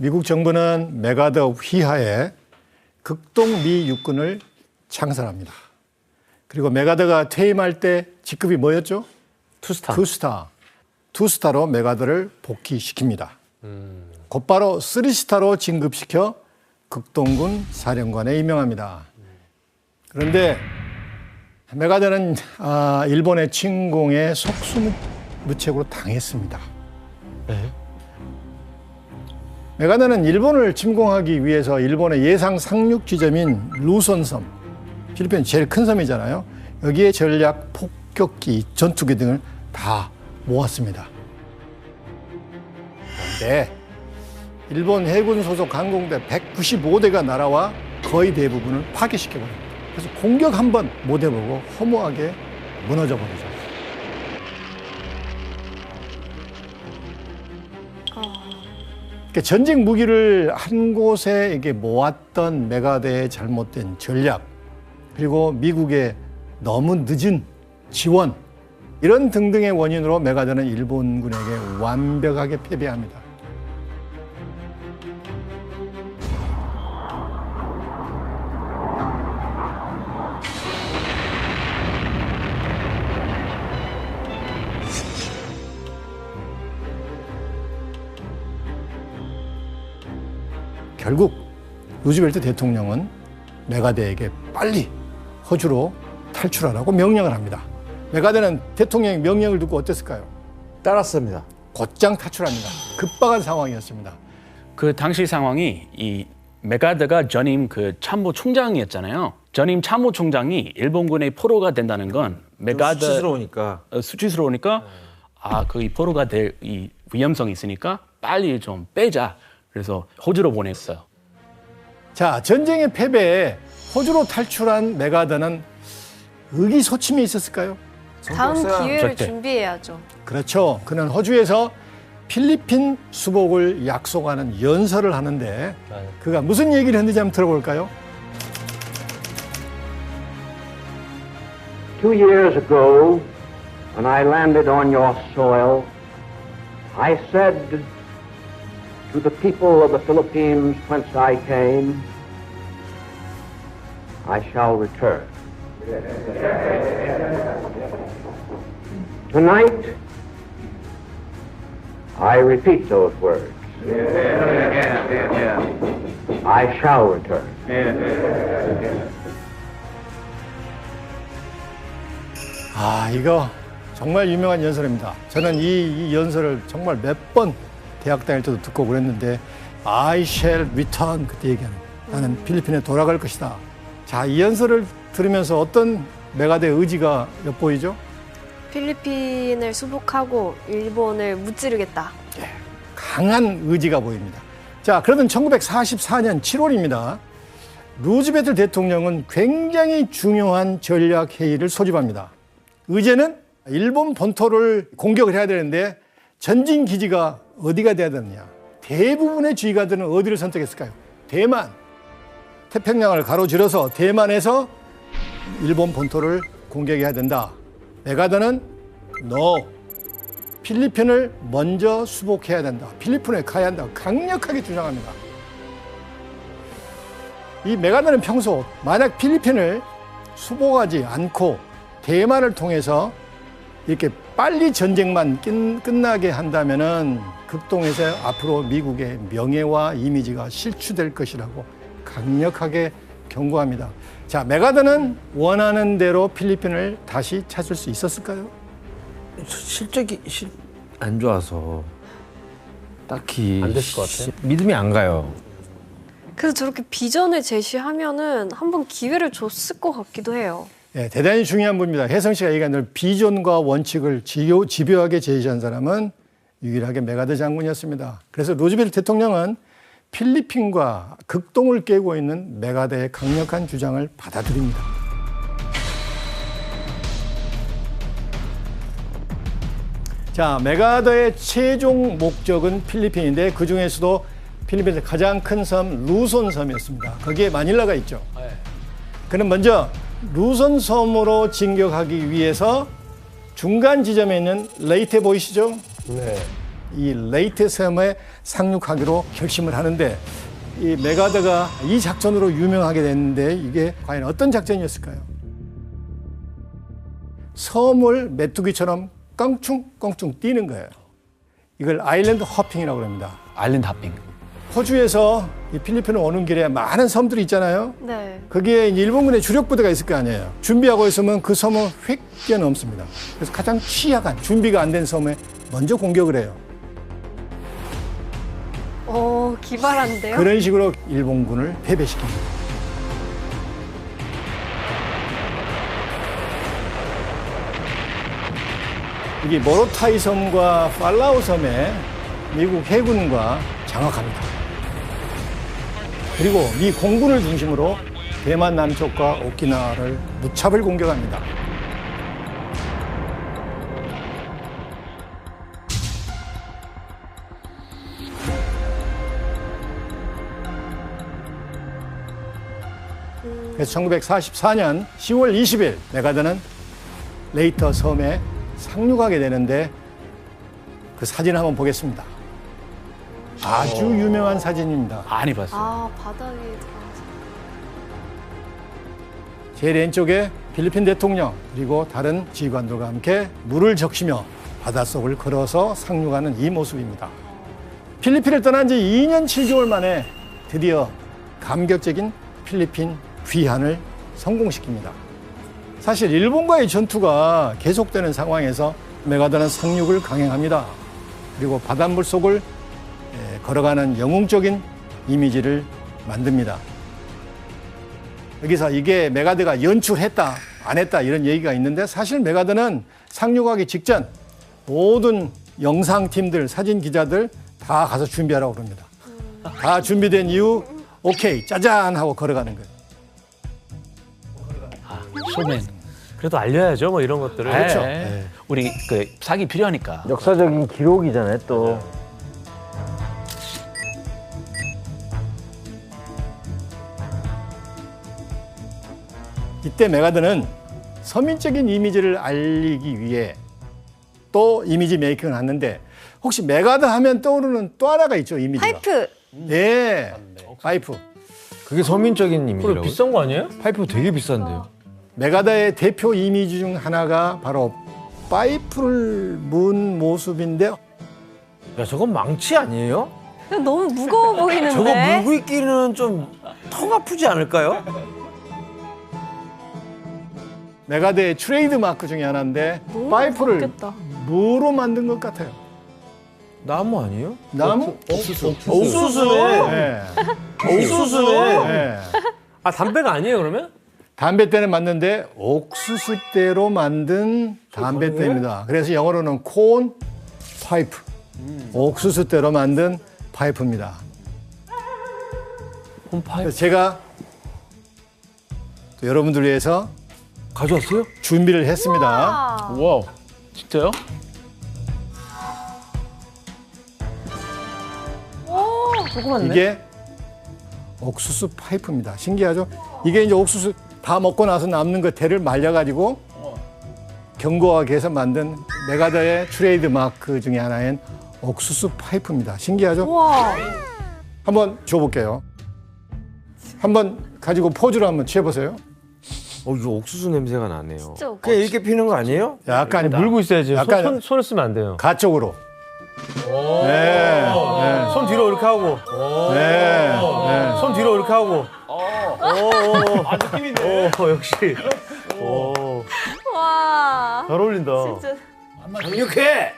미국 정부는 메가더 휘하에 극동 미 육군을 창설합니다. 그리고 메가더가 퇴임할 때 직급이 뭐였죠? 투스타로 메가더를 복귀시킵니다. 곧바로 쓰리스타로 진급시켜 극동군 사령관에 임명합니다. 그런데 메가더는 일본의 침공에 속수무책으로 당했습니다. 네. 메가더는 일본을 침공하기 위해서 일본의 예상 상륙 지점인 루손섬, 필리핀 제일 큰 섬이잖아요. 여기에 전략 폭격기, 전투기 등을 다 모았습니다. 그런데 일본 해군 소속 항공대 195대가 날아와 거의 대부분을 파괴시켜버립니다. 그래서 공격 한 번 못 해보고 허무하게 무너져 버리죠. 그러니까 전쟁 무기를 한 곳에 이게 모았던 메가더의 잘못된 전략, 그리고 미국의 너무 늦은 지원, 이런 등등의 원인으로 메가더는 일본군에게 완벽하게 패배합니다. 결국 루즈벨트 대통령은 메가더에게 빨리 호주로 탈출하라고 명령을 합니다. 메가더는 대통령의 명령을 듣고 어땠을까요? 따랐습니다. 곧장 탈출합니다. 급박한 상황이었습니다. 그 당시 상황이 이 메가더가 전임 그 참모 총장이었잖아요. 전임 참모 총장이 일본군의 포로가 된다는 건 메가더 수치스러우니까 그 이 포로가 될 이 위험성이 있으니까 빨리 좀 빼자. 그래서 호주로 보냈어요. 자, 전쟁의 패배에 호주로 탈출한 메가더는 의기소침해 있었을까요? 다음 기회를 절대. 준비해야죠. 그렇죠. 그는 호주에서 필리핀 수복을 약속하는 연설을 하는데 그가 무슨 얘기를 했는지 한번 들어볼까요? 2 years ago, when I landed on your soil, I said to the people of the Philippines whence I came, I shall return. Tonight, I repeat those words. I shall return. 이거 정말 유명한 연설입니다. 저는 이 연설을 정말 몇 번 대학 다닐 때도 듣고 그랬는데 I shall return 그때 얘기하는 나는 필리핀에 돌아갈 것이다. 자, 이 연설을 들으면서 어떤 메가더의 의지가 엿보이죠? 필리핀을 수복하고 일본을 무찌르겠다. 강한 의지가 보입니다. 자, 그러던 1944년 7월입니다. 루즈벨트 대통령은 굉장히 중요한 전략 회의를 소집합니다. 의제는 일본 본토를 공격을 해야 되는데 전진 기지가 어디가 돼야 되느냐. 대부분의 지휘관들은 어디를 선택했을까요? 대만. 태평양을 가로질러서 대만에서 일본 본토를 공격해야 된다. 메가더는 No. 필리핀을 먼저 수복해야 된다. 필리핀에 가야 한다. 강력하게 주장합니다. 이 메가더는 평소 만약 필리핀을 수복하지 않고 대만을 통해서 이렇게 빨리 전쟁만 끝나게 한다면은 극동에서 앞으로 미국의 명예와 이미지가 실추될 것이라고 강력하게 경고합니다. 자, 메가더는 원하는 대로 필리핀을 다시 찾을 수 있었을까요? 실적이 안 좋아서 딱히 안 됐을 것 같아요. 믿음이 안 가요. 그래서 저렇게 비전을 제시하면은 한번 기회를 줬을 것 같기도 해요. 네, 대단히 중요한 분입니다. 혜성 씨가 얘기한 대로 비전과 원칙을 집요하게 제시한 사람은 유일하게 메가더 장군이었습니다. 그래서 루즈벨트 대통령은 필리핀과 극동을 깨고 있는 메가더의 강력한 주장을 받아들입니다. 자, 메가더의 최종 목적은 필리핀인데 그 중에서도 필리핀에서 가장 큰 섬 루손 섬이었습니다. 거기에 마닐라가 있죠. 그는 먼저 루손 섬으로 진격하기 위해서 중간 지점에 있는 레이테 보이시죠? 네. 이 레이트 섬에 상륙하기로 결심을 하는데 이 메가드가 이 작전으로 유명하게 됐는데 이게 과연 어떤 작전이었을까요? 섬을 메뚜기처럼 껑충껑충 뛰는 거예요. 이걸 아일랜드 허핑이라고 합니다. 아일랜드 하핑. 호주에서 이 필리핀을 오는 길에 많은 섬들이 있잖아요. 네. 거기에 이제 일본군의 주력 부대가 있을 거 아니에요. 준비하고 있으면 그 섬을 휙 뛰어넘습니다. 그래서 가장 취약한 준비가 안 된 섬에 먼저 공격을 해요. 기발한데요? 그런 식으로 일본군을 패배시킵니다. 이게 모로타이 섬과 팔라우 섬에 미국 해군과 장악합니다. 그리고 미 공군을 중심으로 대만 남쪽과 오키나와를 무차별 공격합니다. 그래서 1944년 10월 20일 메가드는 레이터 섬에 상륙하게 되는데 그 사진 한번 보겠습니다. 아주 유명한 사진입니다. 많이 봤어요. 바닥에 들어가서. 제일 왼쪽에 필리핀 대통령 그리고 다른 지휘관들과 함께 물을 적시며 바닷속을 걸어서 상륙하는 이 모습입니다. 필리핀을 떠난 지 2년 7개월 만에 드디어 감격적인 필리핀 귀환을 성공시킵니다. 사실 일본과의 전투가 계속되는 상황에서 메가드는 상륙을 강행합니다. 그리고 바닷물 속을 걸어가는 영웅적인 이미지를 만듭니다. 여기서 이게 메가드가 연출했다, 안 했다 이런 얘기가 있는데 사실 메가드는 상륙하기 직전 모든 영상팀들, 사진 기자들 다 가서 준비하라고 그럽니다. 다 준비된 이후 오케이, 짜잔 하고 걸어가는 거예요. 쇼맨. 그래도 알려야죠, 뭐 이런 것들을. 그렇죠. 네. 우리 그 사기 필요하니까. 역사적인 기록이잖아요, 또. 이때 메가드는 서민적인 이미지를 알리기 위해 또 이미지 메이킹을 하는데 혹시 메가드 하면 떠오르는 또 하나가 있죠, 이미지가. 파이프. 네, 파이프. 그게 서민적인 이미지라고. 그래, 비싼 거 아니에요? 파이프 되게 비싼데요. 메가드의 대표 이미지 중 하나가 바로 파이프를 문 모습인데 야, 저건 망치 아니에요? 너무 무거워 보이는데. 저거 물고 있기는 좀 턱 아프지 않을까요? 메가드의 트레이드 마크 중에 하나인데 너무 파이프를 무겁겠다. 무로 만든 것 같아요. 나무 아니에요? 나무? 옥수수네. 네. 옥수수네. 네. 아, 담배가 아니에요, 그러면? 담뱃대는 맞는데 옥수수대로 만든 담뱃대입니다. 그래서 영어로는 콘 파이프. 옥수수대로 만든 파이프입니다. 그래서 제가 또 여러분들 위해서 가져왔어요? 준비를 했습니다. 와우. 진짜요? 이게 옥수수 파이프입니다. 신기하죠? 이게 이제 옥수수 다 먹고 나서 남는 거 대를 말려가지고 견고하게 해서 만든 메가드의 트레이드 마크 중에 하나인 옥수수 파이프입니다. 신기하죠? 우와. 한번 줘볼게요. 한번 가지고 포즈를 한번 취해보세요. 이거 옥수수 냄새가 나네요. 진짜 그냥 이렇게 피는 거 아니에요? 약간 물고 있어야지. 약간 손을 쓰면 안 돼요. 가쪽으로. 네, 네, 손 뒤로 이렇게 하고. 네, 네. 손 뒤로 이렇게 하고. 느낌있네. 역시. 와. 잘 어울린다. 진짜. 강력해!